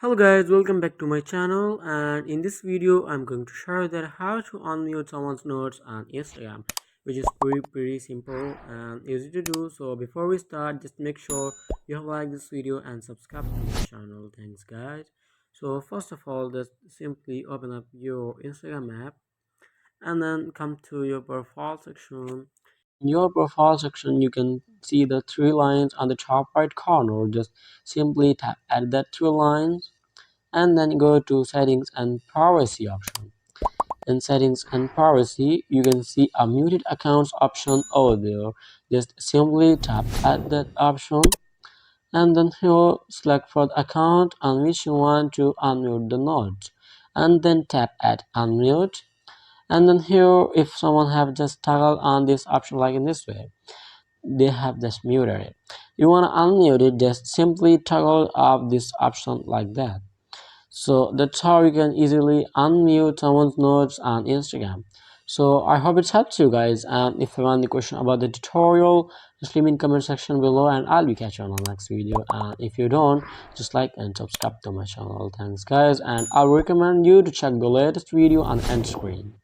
Hello guys, welcome back to my channel, and in this video I'm going to share that how to unmute someone's notes on Instagram, which is pretty simple and easy to do. So before we start, just make sure you have liked this video and subscribe to my channel. Thanks guys. So first of all, just simply open up your Instagram app and then come to your profile section. In your profile section, you can see the three lines on the top right corner. Just simply tap at that three lines and then go to settings and privacy option. In settings and privacy, you can see a muted accounts option over there. Just simply tap at that option and then here select for the account on which you want to unmute the note, and then tap at unmute. And then here, if someone have just toggled on this option like in this way, they have just muted it. You want to unmute it, just simply toggle off this option like that. So that's how you can easily unmute someone's notes on Instagram. So I hope it's helped you guys, and if you have any question about the tutorial, just leave me in comment section below and I'll be catching you on the next video. And if you don't, just like and subscribe to my channel. Thanks guys, and I recommend you to check the latest video on end screen.